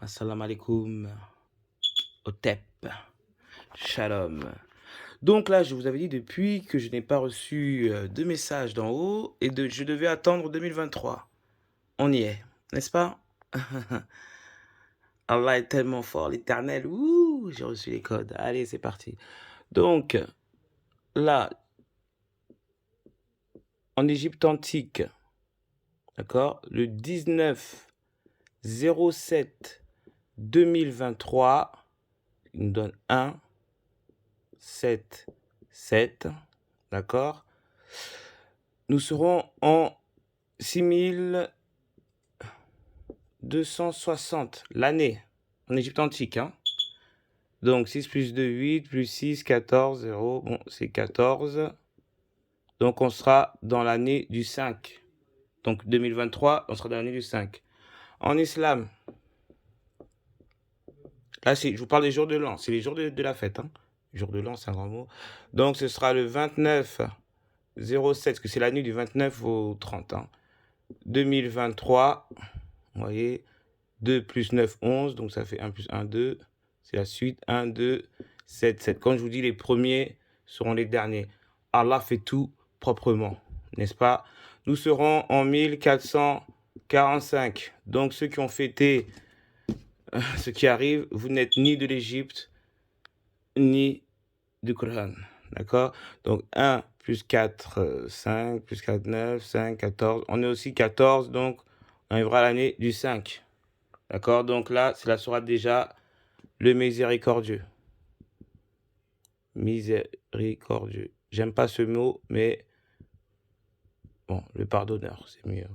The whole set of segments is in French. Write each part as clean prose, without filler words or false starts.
Assalamu alaikum. Otep. Shalom. Donc là, je vous avais dit depuis que je n'ai pas reçu de message d'en haut et je devais attendre 2023. On y est, n'est-ce pas? Allah est tellement fort, l'éternel. Ouh, j'ai reçu les codes. Allez, c'est parti. Donc, là, en Égypte antique, d'accord, le 19/07/2023, il nous donne 1, 7, 7, d'accord? Nous serons en 6260, l'année, en Égypte antique, hein? Donc 6 plus 2, 8, plus 6, 14, 0, bon, c'est 14. Donc on sera dans l'année du 5. Donc 2023, on sera dans l'année du 5. En islam, là, je vous parle des jours de l'an, c'est les jours de la fête, hein? Jour de l'an, c'est un grand mot. Donc ce sera le 29/07, parce que c'est la nuit du 29 au 30, hein? 2023, vous voyez, 2 plus 9, 11, donc ça fait 1 plus 1, 2, c'est la suite, 1, 2, 7, 7. Quand je vous dis les premiers seront les derniers, Allah fait tout proprement, n'est-ce pas? Nous serons en 1445, donc ceux qui ont fêté ce qui arrive, vous n'êtes ni de l'Égypte, ni du Coran, d'accord? Donc 1 plus 4, 5, plus 4, 9, 5, 14, on est aussi 14, donc on arrivera à l'année du 5. D'accord? Donc là, c'est la sourate déjà, le miséricordieux. Miséricordieux. J'aime pas ce mot, mais bon, le pardonneur, c'est mieux.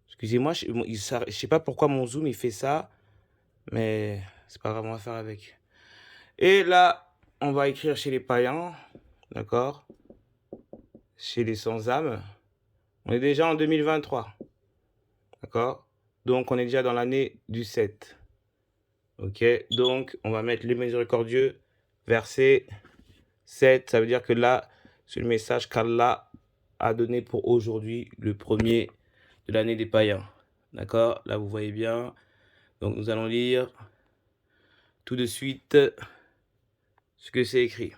Excusez-moi, je sais pas pourquoi mon zoom il fait ça, mais c'est pas grave, on va faire avec. Et là, on va écrire chez les païens, d'accord? Chez les sans-âme. On est déjà en 2023, d'accord? Donc on est déjà dans l'année du 7. Ok, donc on va mettre le miséricordieux, verset 7, ça veut dire que là, c'est le message qu'Allah a donné pour aujourd'hui, le premier de l'année des païens. D'accord? Là, vous voyez bien. Donc, nous allons lire tout de suite ce que c'est écrit.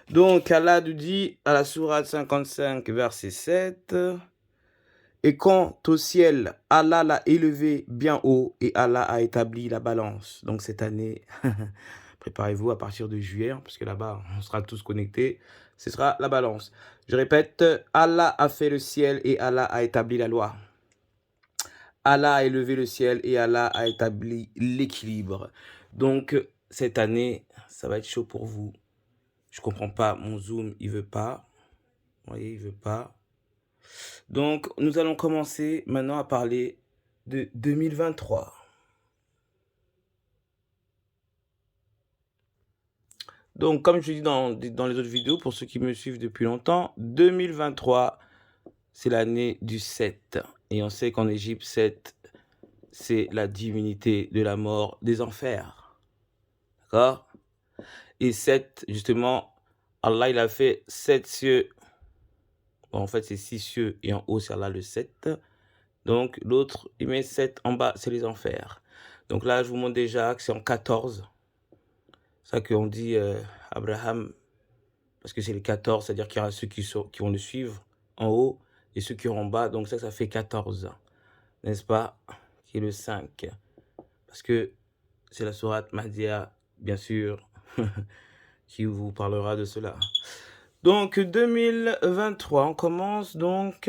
Donc, Allah nous dit à la sourate 55, verset 7, « Et quant au ciel, Allah l'a élevé bien haut et Allah a établi la balance. » Donc, cette année, préparez-vous à partir de juillet, parce que là-bas, on sera tous connectés. Ce sera la balance. Je répète, Allah a fait le ciel et Allah a établi la loi. Allah a élevé le ciel et Allah a établi l'équilibre. Donc, cette année, ça va être chaud pour vous. Je comprends pas, mon zoom, il veut pas. Vous voyez, il veut pas. Donc, nous allons commencer maintenant à parler de 2023. Donc, comme je dis dans les autres vidéos, pour ceux qui me suivent depuis longtemps, 2023, c'est l'année du 7. Et on sait qu'en Égypte, 7, c'est la divinité de la mort des enfers. D'accord? Et 7, justement, Allah, il a fait 7 cieux. Bon, en fait, c'est 6 cieux et en haut, c'est Allah le 7. Donc, l'autre, il met 7 en bas, c'est les enfers. Donc là, je vous montre déjà que c'est en 14. C'est ça qu'on dit Abraham, parce que c'est les 14, c'est-à-dire qu'il y aura ceux qui vont le suivre en haut et ceux qui sont en bas. Donc ça fait 14, n'est-ce pas? Qui est le 5. Parce que c'est la sourate Mahdia, bien sûr, qui vous parlera de cela. Donc 2023, on commence donc,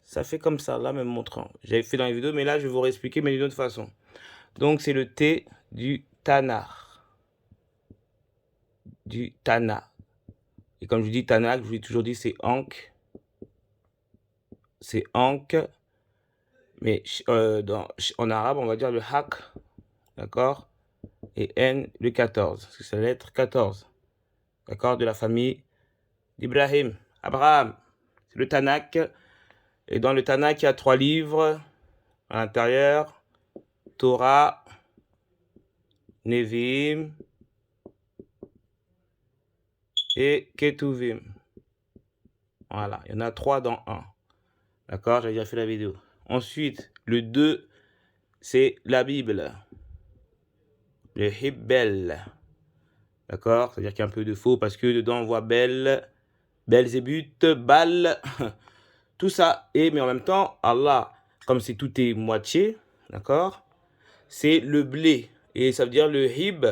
ça fait comme ça, là même montrant. J'avais fait dans les vidéos, mais là je vais vous réexpliquer, mais d'une autre façon. Donc c'est le thé du Tanar. Du Tana. Et comme je dis Tanak, je vous ai toujours dit c'est Ankh. C'est Ankh. Mais en arabe, on va dire le Hak. D'accord? Et N, le 14. Parce que c'est la lettre 14. D'accord? De la famille d'Ibrahim. Abraham. C'est le Tanak. Et dans le Tanak, il y a 3 livres à l'intérieur. Torah, Nevi'im et Ketuvim. Voilà, il y en a 3 dans 1. D'accord, j'avais déjà fait la vidéo. Ensuite, le 2, c'est la Bible. Le Hibbel. D'accord? C'est-à-dire qu'il y a un peu de faux parce que dedans, on voit Belzébuth, Bal, tout ça. Mais en même temps, Allah, comme c'est tout est moitié, d'accord? C'est le blé. Et ça veut dire le hib,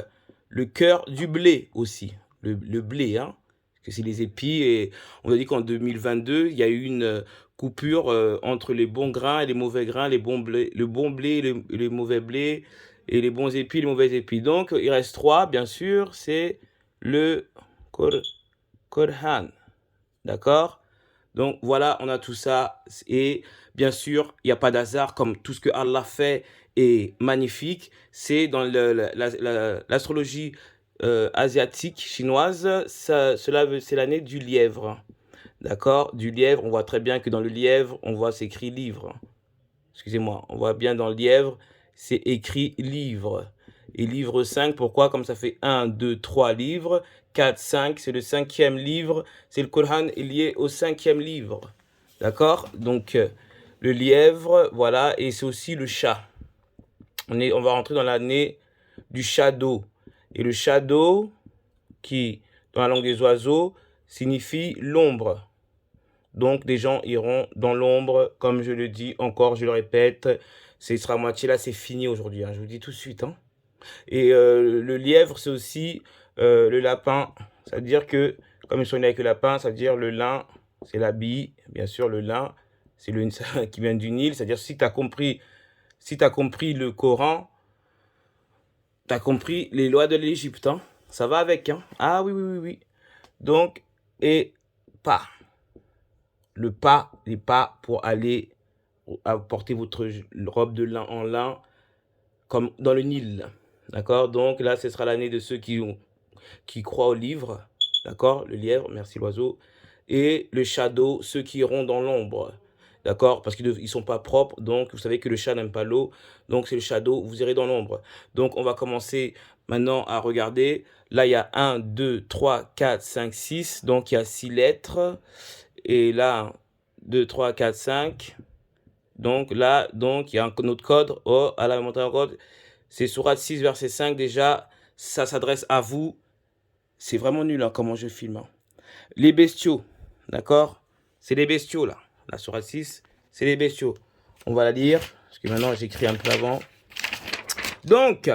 le cœur du blé aussi. Le blé, hein? Parce que c'est les épis. Et on a dit qu'en 2022, il y a eu une coupure entre les bons grains et les mauvais grains, le bon blé et les mauvais blés, et les bons épis et les mauvais épis. Donc, il reste 3, bien sûr, c'est le Qur'an. D'accord? Donc, voilà, on a tout ça. Et bien sûr, il n'y a pas d'hasard, comme tout ce que Allah fait est magnifique. C'est dans l'astrologie asiatique, chinoise, c'est l'année du lièvre. D'accord? Du lièvre, on voit très bien que dans le lièvre, on voit c'est écrit livre. Excusez-moi, on voit bien dans le lièvre, c'est écrit livre. Et livre 5, pourquoi? Comme ça fait 1, 2, 3 livres. 4, 5, c'est le 5e livre. C'est le Coran est lié au 5e livre. D'accord? Donc, le lièvre, voilà, et c'est aussi le chat. On va rentrer dans l'année du shadow. Et le shadow, qui, dans la langue des oiseaux, signifie l'ombre. Donc, des gens iront dans l'ombre, comme je le dis encore, je le répète, ce sera moitié là, c'est fini aujourd'hui, hein, je vous le dis tout de suite. Hein. Et le lièvre, c'est aussi le lapin. C'est-à-dire que, comme ils sont nés avec le lapin, c'est-à-dire le lin, c'est la bille. Bien sûr, le lin, c'est le qui vient du Nil. C'est-à-dire, si tu as compris le Coran, tu as compris les lois de l'Égypte. Hein. Ça va avec. Hein. Ah oui, oui, oui, oui. Donc, et pas. Le pas, les pas pour aller apporter votre robe de lin en lin, comme dans le Nil. D'accord? Donc là, ce sera l'année de ceux qui croient au livre. D'accord? Le lièvre, merci l'oiseau. Et le shadow, ceux qui iront dans l'ombre. D'accord? Parce qu'ils ne sont pas propres. Donc, vous savez que le chat n'aime pas l'eau. Donc, c'est le shadow. Vous irez dans l'ombre. Donc, on va commencer maintenant à regarder. Là, il y a 1, 2, 3, 4, 5, 6. Donc, il y a 6 lettres. Et là, 2, 3, 4, 5. Donc, là, donc il y a un autre code. Oh, à la montagne en code. C'est Sourate 6, verset 5 déjà. Ça s'adresse à vous. C'est vraiment nul hein, comment je filme. Hein. Les bestiaux, d'accord? C'est les bestiaux là. La Sourate 6, c'est les bestiaux. On va la lire, parce que maintenant j'écris un peu avant. Donc,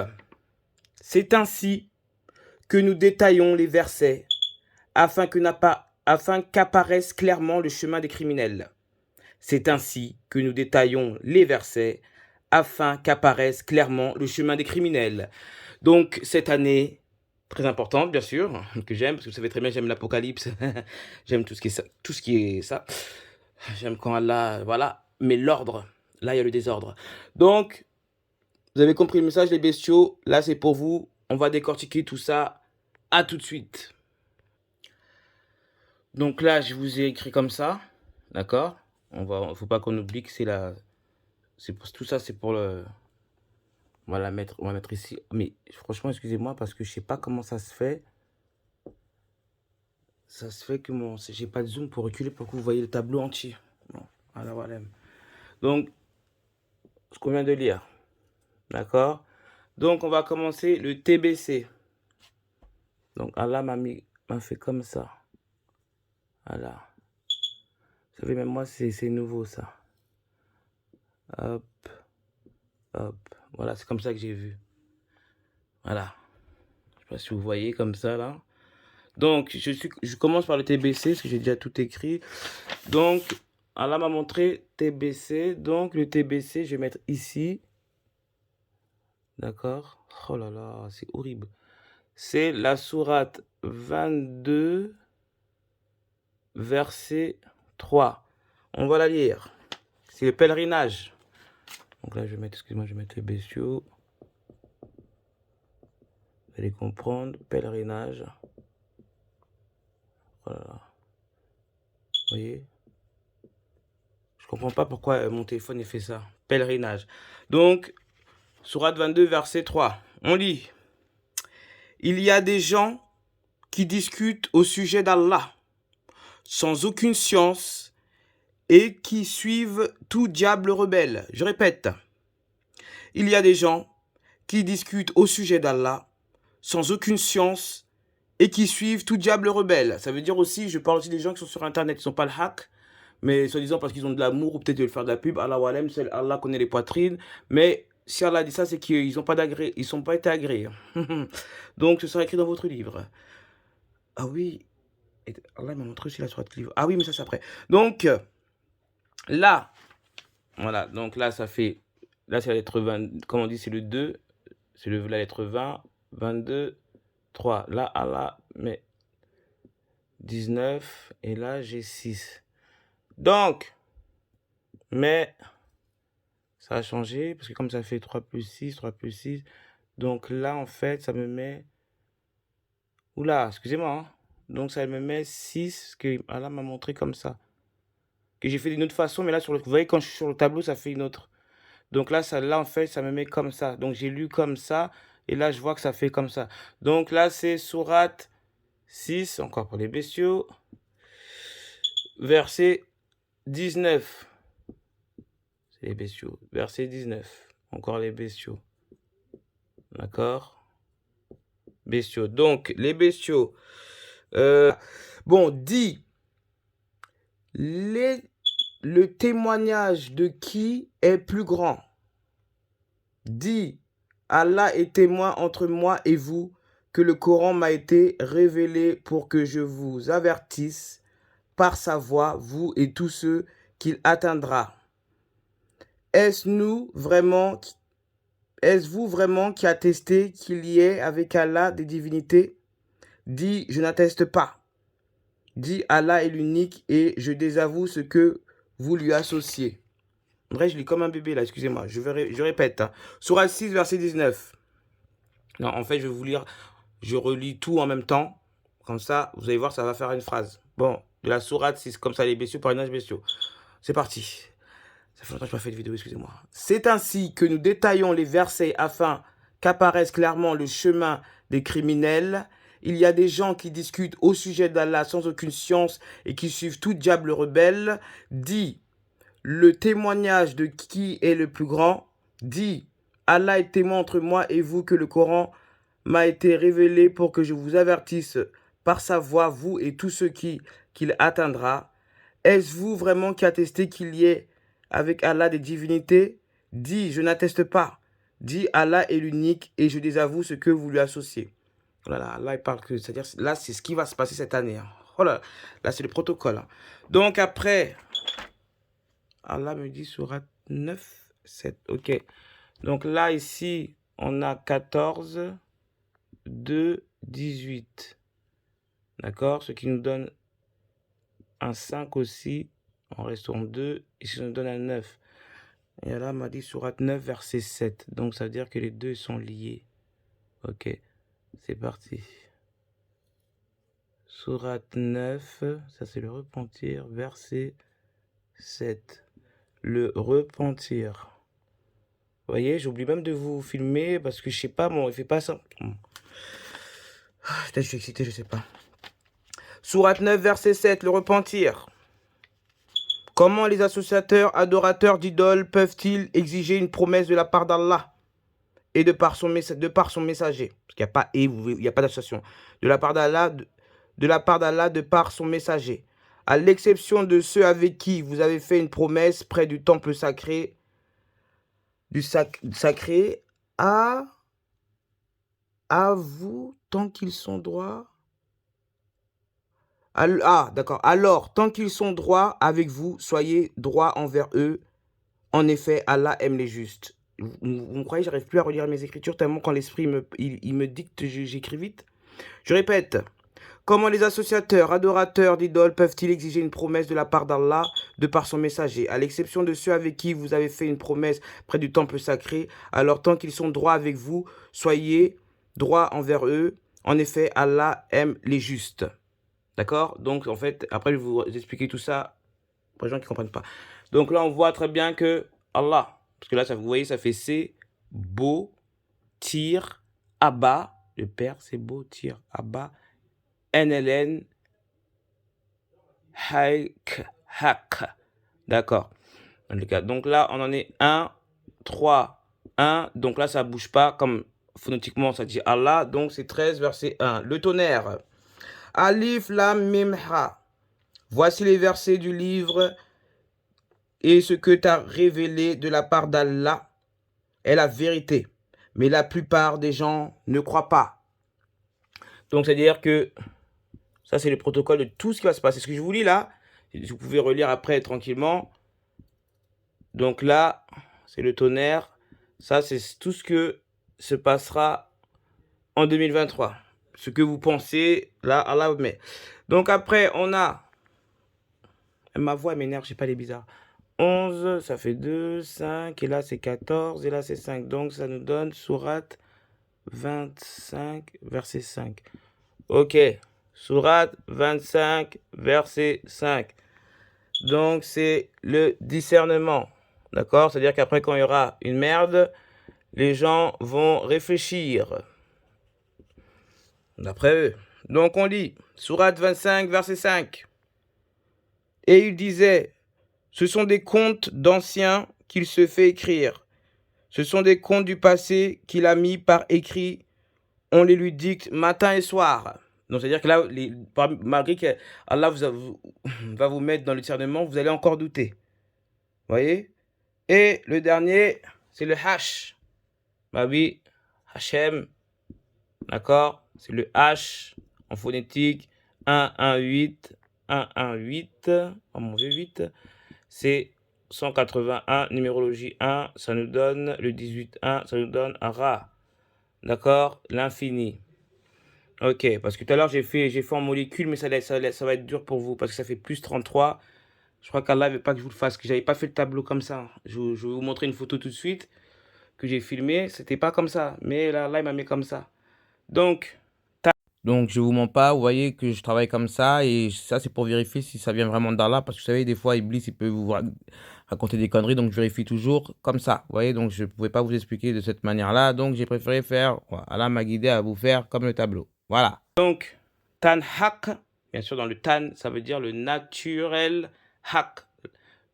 c'est ainsi que nous détaillons les versets afin qu'apparaisse clairement le chemin des criminels. C'est ainsi que nous détaillons les versets afin qu'apparaisse clairement le chemin des criminels. Donc, cette année, très importante, bien sûr, que j'aime, parce que vous savez très bien, j'aime l'Apocalypse, j'aime tout ce qui est ça. J'aime quand Allah, voilà, mais l'ordre, là, il y a le désordre. Donc, vous avez compris le message, les bestiaux, là, c'est pour vous. On va décortiquer tout ça. À tout de suite. Donc là, je vous ai écrit comme ça, d'accord? Faut pas qu'on oublie que tout ça, c'est pour le... on va mettre ici. Mais franchement, excusez-moi, parce que je sais pas comment ça se fait. Ça se fait que j'ai pas de zoom pour reculer pour que vous voyez le tableau entier. Bon, voilà. Donc, ce qu'on vient de lire. D'accord? Donc, on va commencer le TBC. Donc, Allah m'a fait comme ça. Voilà. Vous savez, même moi, c'est nouveau, ça. Hop. Hop. Voilà, c'est comme ça que j'ai vu. Voilà. Je sais pas si vous voyez comme ça, là. Donc, je commence par le TBC, parce que j'ai déjà tout écrit. Donc, Allah m'a montré TBC. Donc, le TBC, je vais mettre ici. D'accord? Oh là là, c'est horrible. C'est la sourate 22, verset 3. On va la lire. C'est le pèlerinage. Donc là, je vais mettre, excusez-moi, je vais mettre les bestiaux. Vous allez comprendre. Pèlerinage. Oh là là. Vous voyez? Je comprends pas pourquoi mon téléphone fait ça. Pèlerinage. Donc, sourate 22, verset 3. On lit. Il y a des gens qui discutent au sujet d'Allah sans aucune science et qui suivent tout diable rebelle. Je répète, il y a des gens qui discutent au sujet d'Allah sans aucune science et qui suivent tout diable rebelle. Ça veut dire aussi, je parle aussi des gens qui sont sur Internet, qui ne sont pas le hack, mais soi-disant parce qu'ils ont de l'amour ou peut-être de faire de la pub. Allah walem, seul Allah connaît les poitrines. Mais si Allah dit ça, c'est qu'ils n'ont pas d'agré, ils sont pas été agréés. Donc ce sera écrit dans votre livre. Ah oui, Allah m'a montré aussi la sourate livre. Ah oui, mais ça c'est après. Donc là, voilà, donc là ça fait, là c'est la lettre 20, comme on dit c'est le 2, c'est la lettre 20, 22, 3. Là Allah met 19 et là j'ai 6. Donc, mais ça a changé parce que comme ça fait 3 plus 6, 3 plus 6. Donc là en fait ça me met, oula, excusez-moi, hein. Donc ça me met 6, que Allah m'a montré comme ça. Que j'ai fait d'une autre façon, mais là sur le, vous voyez quand je suis sur le tableau ça fait une autre. Donc là, là en fait, ça me met comme ça. Donc j'ai lu comme ça, et là je vois que ça fait comme ça. Donc là c'est sourate 6, encore pour les bestiaux, verset 19. C'est les bestiaux. Verset 19. Encore les bestiaux. D'accord? Bestiaux. Donc les bestiaux. Bon, dit le témoignage de qui est plus grand? Dit Allah est témoin entre moi et vous que le Coran m'a été révélé pour que je vous avertisse par sa voix, vous et tous ceux qu'il atteindra. Est-ce vous vraiment qui attestez qu'il y ait avec Allah des divinités? Dis, je n'atteste pas. Dis, Allah est l'unique et je désavoue ce que vous lui associez. En vrai, je lis comme un bébé là, excusez-moi. Je répète. Hein. Sourate 6, verset 19. Non, en fait, je vais vous lire, je relis tout en même temps. Comme ça, vous allez voir, ça va faire une phrase. Bon, de la sourate 6, comme ça, les bestiaux par les bestiaux. C'est parti. Ça fait longtemps que je n'ai pas fait de vidéo, excusez-moi. C'est ainsi que nous détaillons les versets afin qu'apparaisse clairement le chemin des criminels. Il y a des gens qui discutent au sujet d'Allah sans aucune science et qui suivent tout diable rebelle. Dit le témoignage de qui est le plus grand. Dit Allah est témoin entre moi et vous que le Coran m'a été révélé pour que je vous avertisse par sa voix, vous et tous ceux qu'il atteindra. Est-ce vous vraiment qui attestez qu'il y ait avec Allah des divinités? Dis, je n'atteste pas. Dis, Allah est l'unique et je désavoue ce que vous lui associez. Voilà, là il parle que, c'est-à-dire, là c'est ce qui va se passer cette année. Hein. Oh là c'est le protocole. Hein. Donc après, Allah me dit sourate 9, 7. Ok. Donc là ici, on a 14, 2, 18. D'accord? Ce qui nous donne un 5 aussi. On reste en 2. Et ça nous donne un 9. Et là, m'a dit sourate 9, verset 7. Donc, ça veut dire que les deux sont liés. Ok. C'est parti. Sourate 9. Ça, c'est le repentir. Verset 7. Le repentir. Vous voyez, j'oublie même de vous filmer parce que je sais pas, bon, il fait pas ça. Peut-être que je suis excité, je sais pas. Sourate 9, verset 7, le repentir. Comment les associateurs, adorateurs d'idoles peuvent-ils exiger une promesse de la part d'Allah et de par son messager? Parce qu'il n'y a pas et, il n'y a pas d'association. De la part d'Allah, de par son messager. À l'exception de ceux avec qui vous avez fait une promesse près du temple sacré, sacré à vous, tant qu'ils sont droits. Ah, d'accord. Alors, tant qu'ils sont droits avec vous, soyez droits envers eux. En effet, Allah aime les justes. Vous me croyez, j'arrive plus à relire mes écritures tellement quand l'esprit il me dicte, j'écris vite. Je répète. Comment les associateurs, adorateurs d'idoles peuvent-ils exiger une promesse de la part d'Allah de par son messager? À l'exception de ceux avec qui vous avez fait une promesse près du temple sacré, alors tant qu'ils sont droits avec vous, soyez droits envers eux. En effet, Allah aime les justes. D'accord? Donc, en fait, après, je vais vous expliquer tout ça pour les gens qui ne comprennent pas. Donc là, on voit très bien que Allah, parce que là, ça, vous voyez, ça fait C, Beau, Tir, Abba. Le père, c'est Beau, Tir, Abba. NLN, Haik, Hak. D'accord. Donc là, on en est 1, 3, 1. Donc là, ça ne bouge pas comme phonétiquement, ça dit Allah. Donc c'est 13, verset 1. Le tonnerre. Alif, Lam, Mim, Ha. Voici les versets du livre et ce que t'as révélé de la part d'Allah est la vérité. Mais la plupart des gens ne croient pas. Donc c'est-à-dire que ça, c'est le protocole de tout ce qui va se passer. Ce que je vous lis là, vous pouvez relire après tranquillement. Donc là, c'est le tonnerre. Ça, c'est tout ce que se passera en 2023. Ce que vous pensez, là, Allah vous met. Donc après, on a... Ma voix m'énerve, j'ai pas les bizarres. 11, ça fait 2, 5, et là c'est 14, et là c'est 5. Donc ça nous donne sourate 25, verset 5. Ok, sourate 25, verset 5. Donc c'est le discernement. D'accord? C'est-à-dire qu'après quand il y aura une merde, les gens vont réfléchir. D'après eux. Donc on lit, sourate 25, verset 5. Et il disait, ce sont des contes d'anciens qu'il se fait écrire. Ce sont des contes du passé qu'il a mis par écrit. On les lui dicte matin et soir. Donc c'est-à-dire que là, malgré que Allah va vous mettre dans le discernement, vous allez encore douter. Vous voyez? Et le dernier, c'est le H. Bah oui, Hachem. D'accord? C'est le H en phonétique. 1, 1, 8. 1, 1, 8. Oh mon Dieu, 8. C'est 181, numérologie 1. Ça nous donne le 18, 1. Ça nous donne un Ra. D'accord? L'infini. Ok, parce que tout à l'heure, j'ai fait en molécule, mais ça va être dur pour vous, parce que ça fait plus 33. Je crois qu'Allah ne veut pas que je vous le fasse, que j'avais pas fait le tableau comme ça. Je vais vous montrer une photo tout de suite, que j'ai filmée. C'était pas comme ça, mais là, il m'a mis comme ça. Donc, je vous mens pas, vous voyez que je travaille comme ça, et ça, c'est pour vérifier si ça vient vraiment d'Allah, parce que vous savez, des fois, Iblis, il peut vous raconter des conneries, donc je vérifie toujours comme ça, vous voyez, donc je ne pouvais pas vous expliquer de cette manière-là, donc j'ai préféré faire, voilà, Allah m'a guidé à vous faire comme le tableau, voilà. Donc, Tan Haq, bien sûr, dans le Tan, ça veut dire le naturel Haq,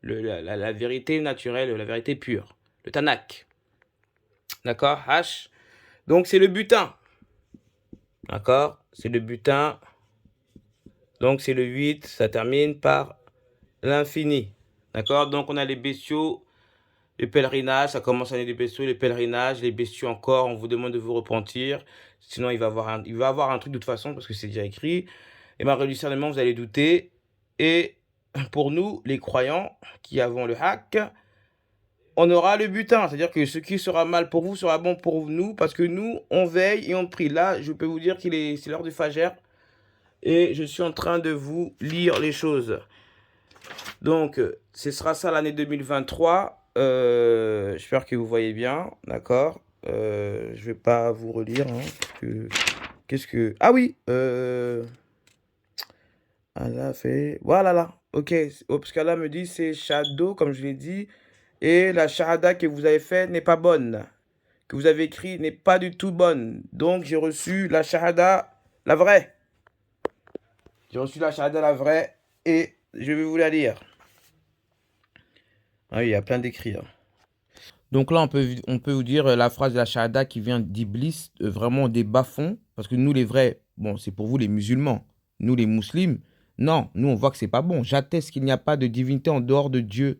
la vérité naturelle, la vérité pure, le Tanak, d'accord, H, donc c'est le butin. D'accord? C'est le butin. Donc, c'est le 8. Ça termine par l'infini. D'accord? Donc, on a les bestiaux, les pèlerinages. Ça commence à aller les bestiaux, les pèlerinages, les bestiaux encore. On vous demande de vous repentir. Sinon, il va avoir un truc de toute façon parce que c'est déjà écrit. Et malgré le discernement, vous allez douter. Et pour nous, les croyants qui avons le hack, on aura le butin. C'est-à-dire que ce qui sera mal pour vous sera bon pour nous parce que nous, on veille et on prie. Là, je peux vous dire c'est l'heure du Fajr. Et je suis en train de vous lire les choses. Donc, ce sera ça l'année 2023. J'espère que vous voyez bien, d'accord. Je vais pas vous relire. Hein, qu'est-ce que... Ah oui Allah fait... Voilà là. Ok. Parce qu'Allah me dit c'est Shadow, comme je l'ai dit. Et la Shahada que vous avez faite n'est pas bonne. Que vous avez écrit n'est pas du tout bonne. Donc, j'ai reçu la Shahada, la vraie. J'ai reçu la Shahada, la vraie. Et je vais vous la lire. Ah oui, il y a plein d'écrits. Hein. Donc là, on peut vous dire la phrase de la Shahada qui vient d'Iblis, vraiment des bas-fonds. Parce que nous, les vrais, bon, c'est pour vous les musulmans. Nous, les musulmans, non, nous, on voit que c'est pas bon. J'atteste qu'il n'y a pas de divinité en dehors de Dieu.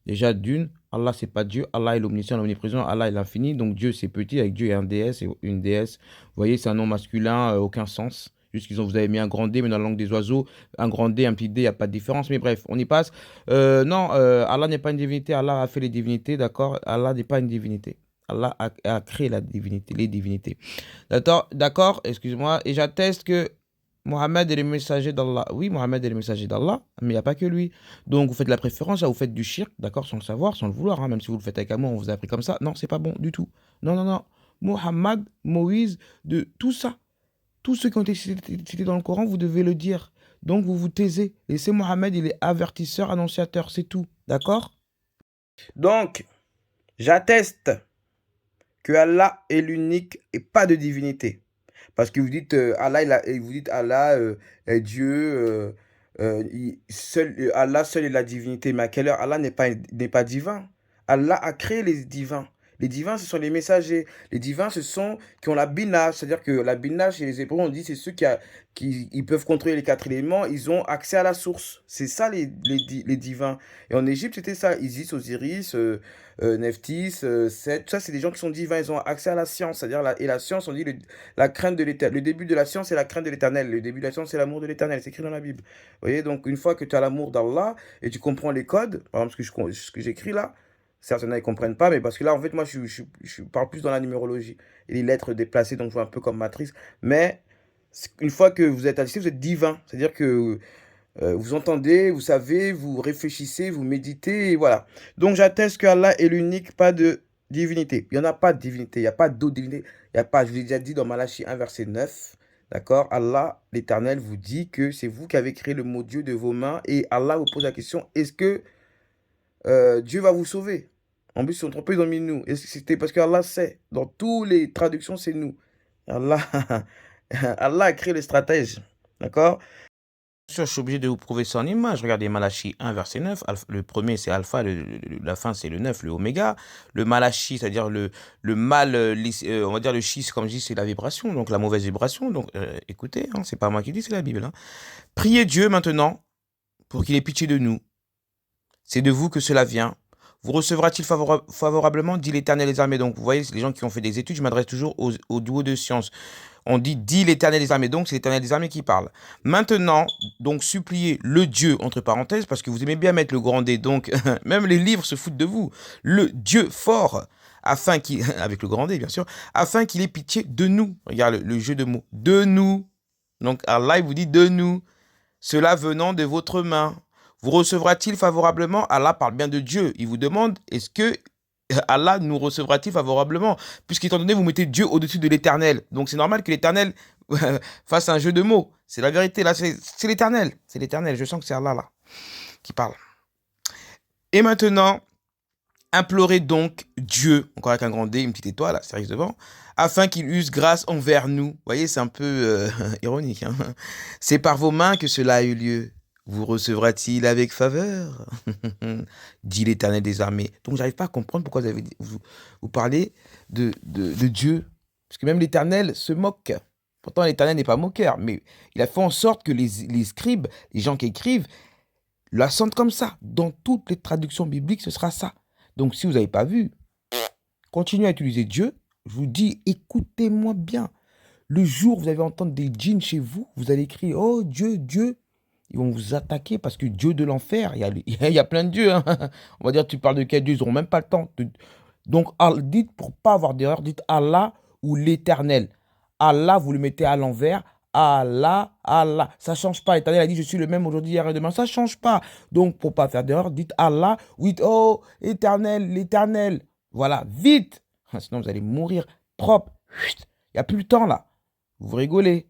Déjà, d'une, Allah, c'est pas Dieu. Allah est l'omniscient, l'omniprésent. Allah est l'infini. Donc Dieu, c'est petit. Avec Dieu, il y a un déesse et une déesse. Vous voyez, c'est un nom masculin, aucun sens. Juste qu'ils vous avez mis un grand D, mais dans la langue des oiseaux, un grand D, un petit D, il n'y a pas de différence. Mais bref, on y passe. Non, Allah n'est pas une divinité. Allah a fait les divinités, d'accord? Allah n'est pas une divinité. Allah a créé la divinité, les divinités. D'accord, excuse-moi. Et j'atteste que Mohammed est le messager d'Allah. Oui, Mohammed est le messager d'Allah, mais il n'y a pas que lui. Donc vous faites la préférence, là, vous faites du shirk, d'accord, sans le savoir, sans le vouloir, hein, même si vous le faites avec amour, on vous a appris comme ça. Non, c'est pas bon du tout. Non, non, non. Mohammed, Moïse, de tout ça. Tous ceux qui ont été cités dans le Coran, vous devez le dire. Donc vous vous taisez. Laissez Mohammed, il est avertisseur, annonciateur, c'est tout. D'accord? Donc, j'atteste que Allah est l'unique et pas de divinité. Parce que vous dites Allah, vous dites Allah est Dieu, Allah seul est la divinité. Mais à quelle heure? Allah n'est pas divin. Allah a créé les divins. Les divins, ce sont les messagers. Les divins, ce sont qui ont la bina. C'est-à-dire que la bina, chez les Hébreux, on dit c'est ceux qui ils peuvent contrôler les 4 éléments. Ils ont accès à la source. C'est ça les divins. Et en Égypte, c'était ça. Isis, Osiris, Nephthys, Seth. Tout ça, c'est des gens qui sont divins. Ils ont accès à la science. C'est-à-dire, et la science, on dit la crainte de l'éternel. Le début de la science, c'est la crainte de l'éternel. Le début de la science, c'est l'amour de l'éternel. C'est écrit dans la Bible. Vous voyez, donc une fois que tu as l'amour d'Allah et tu comprends les codes, par exemple ce que j'écris là, certains ne comprennent pas, mais parce que là, en fait, moi, je parle plus dans la numérologie et les lettres déplacées, donc je vois un peu comme matrice. Mais une fois que vous êtes assisté, vous êtes divin. C'est-à-dire que vous entendez, vous savez, vous réfléchissez, vous méditez, et voilà. Donc j'atteste que Allah est l'unique, pas de divinité. Il n'y en a pas de divinité, il n'y a pas d'autre divinité. Il n'y a pas, je vous l'ai déjà dit dans Malachie 1, verset 9. D'accord? Allah, l'Éternel, vous dit que c'est vous qui avez créé le mot Dieu de vos mains. Et Allah vous pose la question, est-ce que Dieu va vous sauver? En plus, ils sont trompés, ils ont mis nous. Est-ce que c'était parce que Allah sait? Dans toutes les traductions, c'est nous. Allah, Allah a créé les stratèges. D'accord? Bien sûr, je suis obligé de vous prouver ça en image. Regardez Malachie 1, verset 9. Le premier, c'est alpha, la fin, c'est le 9, le oméga. Le Malachie, c'est-à-dire le mal, on va dire le chi, comme je dis, c'est la vibration, donc la mauvaise vibration. Donc écoutez, hein, c'est pas moi qui dis, c'est la Bible. Hein. Priez Dieu maintenant pour qu'il ait pitié de nous. C'est de vous que cela vient. Vous recevra-t-il favorablement, dit l'Éternel des armées. Donc vous voyez, les gens qui ont fait des études, je m'adresse toujours aux duos de sciences. On dit l'Éternel des armées, donc c'est l'Éternel des armées qui parle. Maintenant, donc suppliez le Dieu, entre parenthèses, parce que vous aimez bien mettre le grand D, donc même les livres se foutent de vous. Le Dieu fort, afin qu'il, avec le grand D bien sûr, afin qu'il ait pitié de nous. Regarde le jeu de mots, de nous. Donc Allah il vous dit de nous, cela venant de votre main. Vous recevra-t-il favorablement? Allah parle bien de Dieu. Il vous demande, est-ce que Allah nous recevra-t-il favorablement? Puisqu'étant donné, vous mettez Dieu au-dessus de l'éternel. Donc c'est normal que l'éternel fasse un jeu de mots. C'est la vérité, là, c'est l'éternel. C'est l'éternel, je sens que c'est Allah, là, qui parle. Et maintenant, implorez donc Dieu, encore avec un grand D, une petite étoile, là, c'est devant, afin qu'il use grâce envers nous. Vous voyez, c'est un peu ironique. Hein, c'est par vos mains que cela a eu lieu. Vous recevra-t-il avec faveur? Dit l'Éternel des armées. Donc, j'arrive pas à comprendre pourquoi vous parlez de Dieu. Parce que même l'Éternel se moque. Pourtant, l'Éternel n'est pas moqueur. Mais il a fait en sorte que les scribes, les gens qui écrivent, la sentent comme ça. Dans toutes les traductions bibliques, ce sera ça. Donc, si vous n'avez pas vu, continuez à utiliser Dieu. Je vous dis, écoutez-moi bien. Le jour où vous allez entendre des djinns chez vous, vous allez écrire « Oh Dieu, Dieu ». Ils vont vous attaquer parce que Dieu de l'enfer, il y a plein de dieux. Hein. On va dire, tu parles de quel Dieu? Ils n'auront même pas le temps. Donc, dites, pour pas avoir d'erreur, dites Allah ou l'Éternel. Allah, vous le mettez à l'envers. Allah, Allah. Ça ne change pas. L'Éternel a dit, je suis le même aujourd'hui, hier et demain. Ça ne change pas. Donc, pour pas faire d'erreur, dites Allah. Oui, oh, Éternel, l'Éternel. Voilà, vite. Sinon, vous allez mourir propre. Il n'y a plus le temps, là. Vous rigolez.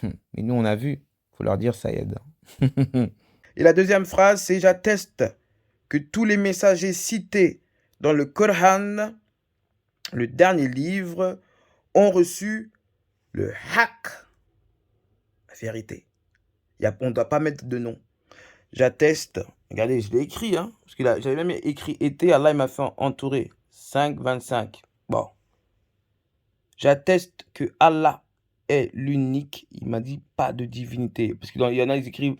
Mais nous, on a vu. Il faut leur dire, ça aide. Et la deuxième phrase, c'est « J'atteste que tous les messagers cités dans le Coran, le dernier livre, ont reçu le haq, la vérité. On ne doit pas mettre de nom. J'atteste, regardez, je l'ai écrit, hein, parce que j'avais même écrit « été », Allah il m'a fait entourer. 5, 25. Bon. J'atteste que Allah est l'unique. Il m'a dit pas de divinité. Parce qu'il y en a, ils écrivent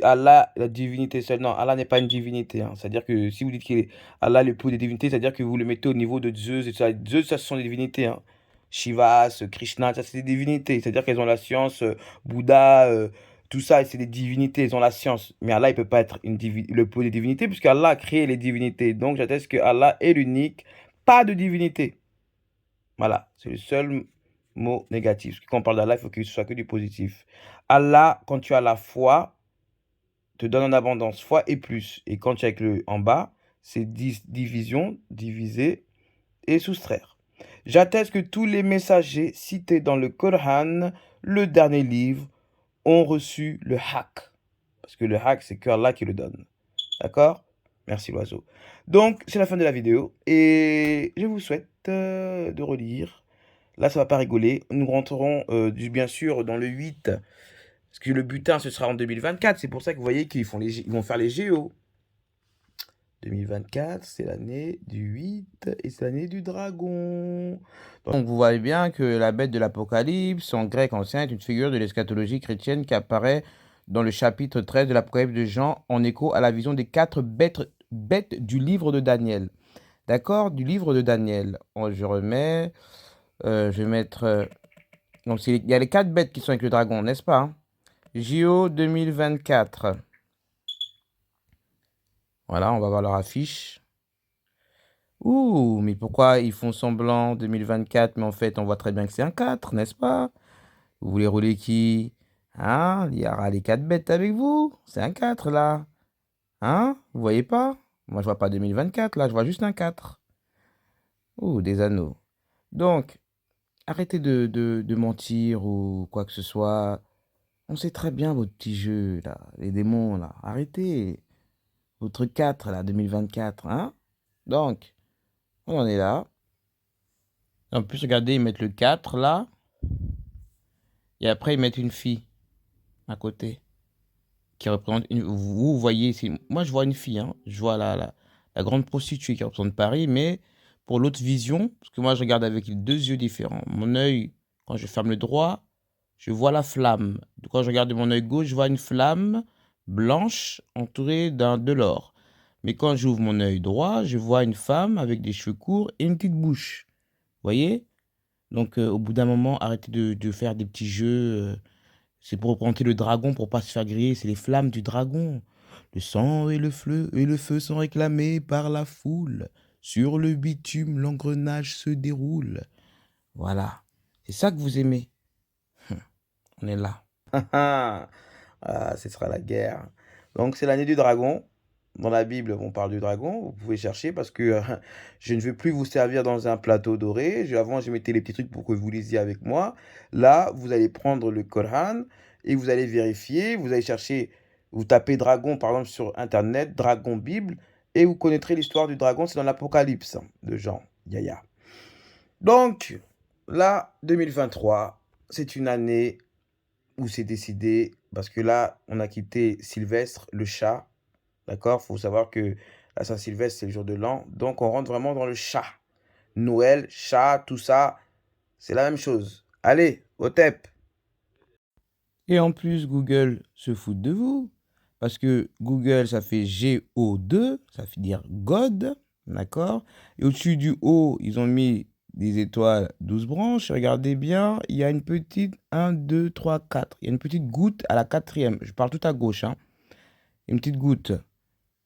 Allah, la divinité seule. Non, Allah n'est pas une divinité. Hein. C'est-à-dire que si vous dites qu'Allah le plus des divinités, c'est-à-dire que vous le mettez au niveau de Zeus. Et ça. Zeus, ça, ce sont des divinités. Hein. Shivas, Krishna, ça, c'est des divinités. C'est-à-dire qu'elles ont la science, Bouddha, tout ça, c'est des divinités. Elles ont la science. Mais Allah, il ne peut pas être le plus des divinités, puisqu'Allah a créé les divinités. Donc, j'atteste que Allah est l'unique. Pas de divinité. Voilà, c'est le seul mot négatif. Quand on parle d'Allah, il faut qu'il soit que du positif. Allah, quand tu as la foi, te donne en abondance. Foi et plus. Et quand tu es avec le en bas, c'est division, diviser et soustraire. J'atteste que tous les messagers cités dans le Coran, le dernier livre, ont reçu le haq. Parce que le haq, c'est que Allah qui le donne. D'accord? Merci l'oiseau. Donc, c'est la fin de la vidéo. Et je vous souhaite de relire. Là, ça va pas rigoler. Nous rentrerons bien sûr dans le 8 Parce que le butin, ce sera en 2024. C'est pour ça que vous voyez qu'ils vont faire les JO. 2024, c'est l'année du 8 et c'est l'année du dragon. Donc vous voyez bien que la bête de l'Apocalypse, en grec ancien, est une figure de l'eschatologie chrétienne qui apparaît dans le chapitre 13 de l'Apocalypse de Jean, en écho à la vision des 4 bêtes du livre de Daniel. D'accord? Du livre de Daniel. Je remets, je vais mettre... donc il y a les 4 bêtes qui sont avec le dragon, n'est-ce pas? Hein? JO 2024. Voilà, on va voir leur affiche. Ouh, mais pourquoi ils font semblant 2024, mais en fait, on voit très bien que c'est un 4, n'est-ce pas? Vous voulez rouler qui? Hein? Il y aura les 4 bêtes avec vous. C'est un 4, là. Hein? Vous voyez pas? Moi, je vois pas 2024, là. Je vois juste un 4. Ouh, des anneaux. Donc, arrêtez de mentir ou quoi que ce soit. On sait très bien votre petit jeu, là. Les démons, là. Arrêtez. Votre 4, là, 2024, hein? Donc, on en est là. En plus, regardez, ils mettent le 4 là. Et après, ils mettent une fille à côté. Qui représente une. Vous voyez, moi, je vois une fille. Hein. Je vois la grande prostituée qui représente Paris. Mais pour l'autre vision, parce que moi, je regarde avec 2 yeux différents. Mon œil, quand je ferme le droit, je vois la flamme. Quand je regarde de mon œil gauche, je vois une flamme blanche entourée de l'or. Mais quand j'ouvre mon œil droit, je vois une femme avec des cheveux courts et une petite bouche. Vous voyez? Donc, au bout d'un moment, arrêtez de faire des petits jeux. C'est pour représenter le dragon pour pas se faire griller. C'est les flammes du dragon. Le sang et le feu sont réclamés par la foule. Sur le bitume, l'engrenage se déroule. Voilà. C'est ça que vous aimez. On est là. Ah, ce sera la guerre. Donc, c'est l'année du dragon. Dans la Bible, on parle du dragon. Vous pouvez chercher parce que je ne veux plus vous servir dans un plateau doré. Avant, je mettais les petits trucs pour que vous lisiez avec moi. Là, vous allez prendre le Coran et vous allez vérifier. Vous allez chercher, vous tapez dragon, par exemple, sur Internet, dragon Bible, et vous connaîtrez l'histoire du dragon. C'est dans l'Apocalypse de Jean. Yaya. Donc, là, 2023, c'est une année où c'est décidé, parce que là, on a quitté Sylvestre, le chat, d'accord? Il faut savoir que la Saint-Sylvestre, c'est le jour de l'an, donc on rentre vraiment dans le chat. Noël, chat, tout ça, c'est la même chose. Allez, au TEP. Et en plus, Google se fout de vous, parce que Google, ça fait G-O-2, ça veut dire God, d'accord? Et au-dessus du O, ils ont mis des étoiles 12 branches. Regardez bien, il y a une petite 1, 2, 3, 4. Il y a une petite goutte à la 4e. Je parle tout à gauche, hein. Une petite goutte.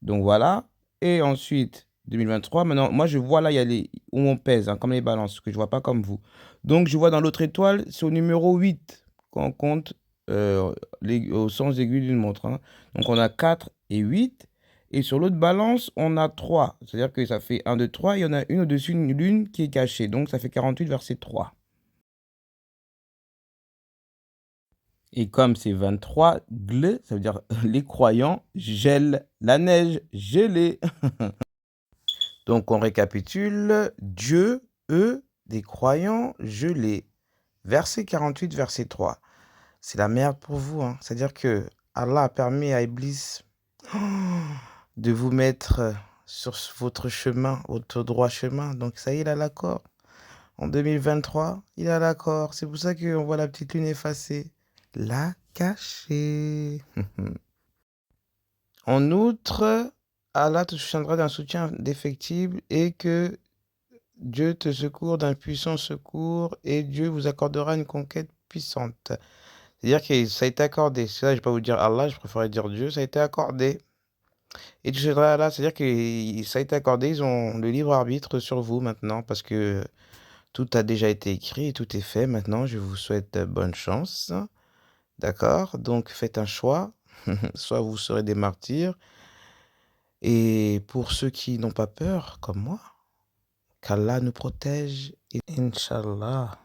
Donc voilà. Et ensuite, 2023. Maintenant, moi, je vois là, il y a les où on pèse, hein, comme les balances, que je vois pas comme vous. Donc, je vois dans l'autre étoile, c'est au numéro 8 qu'on compte au sens aiguille d'une montre. Hein. Donc, on a 4 et 8. Et sur l'autre balance, on a 3. C'est-à-dire que ça fait 1, 2, 3. Il y en a une au-dessus d'une lune qui est cachée. Donc, ça fait 48 verset 3. Et comme c'est 23, ça veut dire les croyants gèlent la neige gelée. Donc, on récapitule. Dieu, eux, des croyants gelés. Verset 48, verset 3. C'est la merde pour vous. Hein. C'est-à-dire que Allah a permis à Iblis de vous mettre sur votre chemin, votre droit chemin. Donc, ça y est, il a l'accord. En 2023, il a l'accord. C'est pour ça qu'on voit la petite lune effacée. La cachée. En outre, Allah te soutiendra d'un soutien indéfectible et que Dieu te secourt d'un puissant secours et Dieu vous accordera une conquête puissante. C'est-à-dire que ça a été accordé. Ça, je ne vais pas vous dire Allah, je préférerais dire Dieu, ça a été accordé. Et tu seras Allah, c'est-à-dire que ça a été accordé, ils ont le libre arbitre sur vous maintenant parce que tout a déjà été écrit et tout est fait. Maintenant, je vous souhaite bonne chance. D'accord? Donc, faites un choix. Soit vous serez des martyrs. Et pour ceux qui n'ont pas peur, comme moi, qu'Allah nous protège. Et Inch'Allah.